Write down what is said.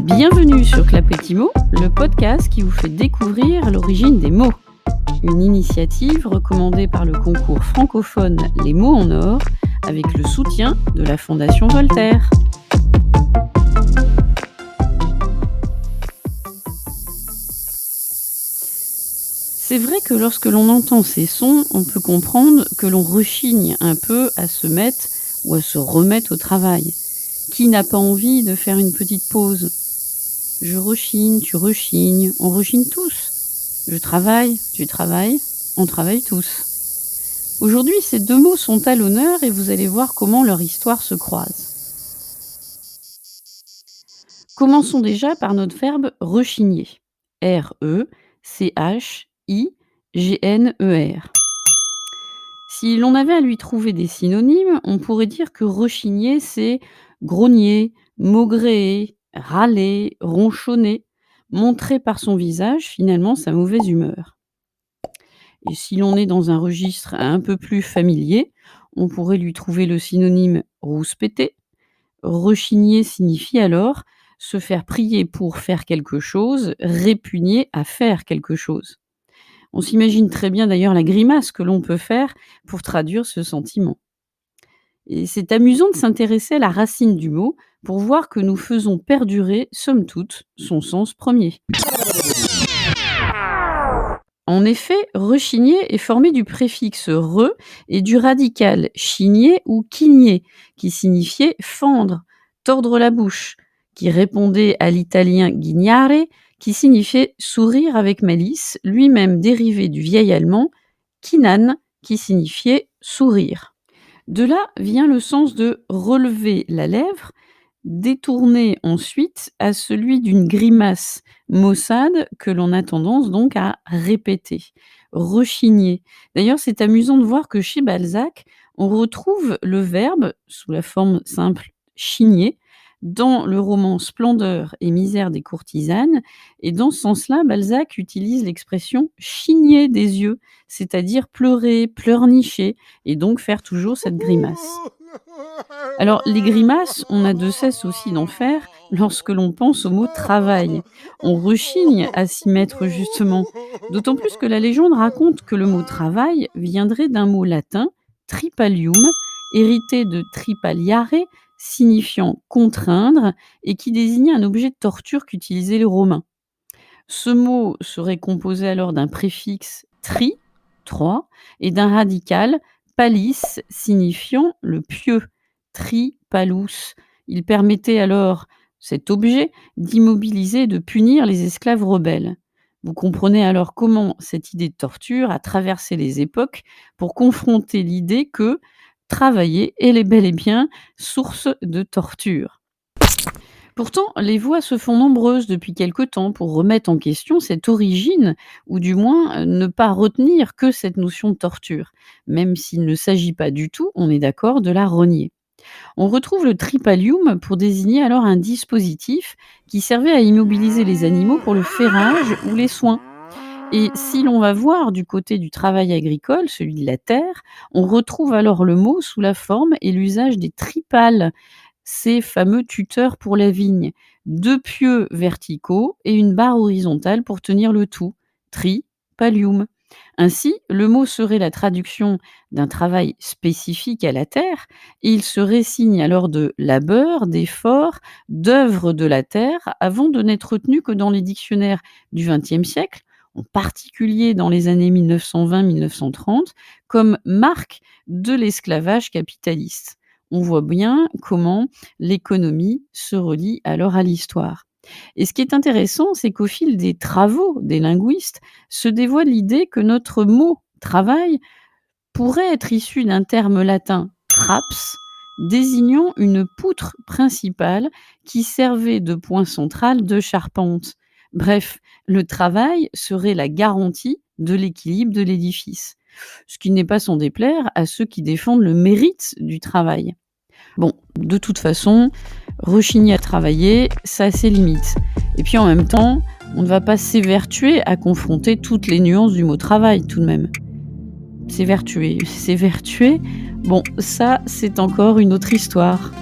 Bienvenue sur Clapetimo, le podcast qui vous fait découvrir l'origine des mots. Une initiative recommandée par le concours francophone Les mots en or avec le soutien de la Fondation Voltaire. C'est vrai que lorsque l'on entend ces sons, on peut comprendre que l'on rechigne un peu à se mettre ou à se remettre au travail. Qui n'a pas envie de faire une petite pause ? Je rechigne, tu rechignes, on rechigne tous. Je travaille, tu travailles, on travaille tous. Aujourd'hui, ces deux mots sont à l'honneur et vous allez voir comment leur histoire se croise. Commençons déjà par notre verbe rechigner. R-E-C-H-I-G-N-E-R. Si l'on avait à lui trouver des synonymes, on pourrait dire que rechigner, c'est grogner, maugréer, râler, ronchonner, montrer par son visage finalement sa mauvaise humeur. Et si l'on est dans un registre un peu plus familier, on pourrait lui trouver le synonyme rouspéter. Rechigner signifie alors se faire prier pour faire quelque chose, répugner à faire quelque chose. On s'imagine très bien d'ailleurs la grimace que l'on peut faire pour traduire ce sentiment. Et c'est amusant de s'intéresser à la racine du mot pour voir que nous faisons perdurer, somme toute, son sens premier. En effet, rechigner est formé du préfixe re et du radical chigner ou quigner, qui signifiait fendre, tordre la bouche, qui répondait à l'italien ghignare, qui signifiait sourire avec malice, lui-même dérivé du vieil allemand kinan, qui signifiait sourire. De là vient le sens de relever la lèvre, détourné ensuite à celui d'une grimace maussade que l'on a tendance donc à répéter, rechigner. D'ailleurs, c'est amusant de voir que chez Balzac, on retrouve le verbe sous la forme simple chigner dans le roman Splendeur et misère des courtisanes, et dans ce sens-là, Balzac utilise l'expression chigner des yeux, c'est-à-dire pleurer, pleurnicher, et donc faire toujours cette grimace. Alors, les grimaces, on a de cesse aussi d'en faire lorsque l'on pense au mot travail. On rechigne à s'y mettre justement, d'autant plus que la légende raconte que le mot travail viendrait d'un mot latin, tripalium, hérité de tripaliare, signifiant contraindre, et qui désignait un objet de torture qu'utilisaient les Romains. Ce mot serait composé alors d'un préfixe tri, 3, et d'un radical palis, signifiant le pieux, tri palus. Il permettait alors, cet objet, d'immobiliser et de punir les esclaves rebelles. Vous comprenez alors comment cette idée de torture a traversé les époques pour confronter l'idée que travailler est bel et bien source de torture. Pourtant, les voix se font nombreuses depuis quelque temps pour remettre en question cette origine, ou du moins ne pas retenir que cette notion de torture, même s'il ne s'agit pas du tout, on est d'accord, de la renier. On retrouve le tripalium pour désigner alors un dispositif qui servait à immobiliser les animaux pour le ferrage ou les soins. Et si l'on va voir du côté du travail agricole, celui de la terre, on retrouve alors le mot sous la forme et l'usage des tripales, ces fameux tuteurs pour la vigne, 2 pieux verticaux et une barre horizontale pour tenir le tout, tripalium. Ainsi, le mot serait la traduction d'un travail spécifique à la terre, et il serait signe alors de labeur, d'effort, d'œuvre de la terre, avant de n'être retenu que dans les dictionnaires du XXe siècle, en particulier dans les années 1920-1930, comme marque de l'esclavage capitaliste. On voit bien comment l'économie se relie alors à l'histoire. Et ce qui est intéressant, c'est qu'au fil des travaux des linguistes, se dévoile l'idée que notre mot travail pourrait être issu d'un terme latin traps, désignant une poutre principale qui servait de point central de charpente. Bref, le travail serait la garantie de l'équilibre de l'édifice, ce qui n'est pas sans déplaire à ceux qui défendent le mérite du travail. Bon, de toute façon, rechigner à travailler, ça a ses limites. Et puis en même temps, on ne va pas s'évertuer à confronter toutes les nuances du mot travail tout de même. S'évertuer. S'évertuer, bon, ça, c'est encore une autre histoire.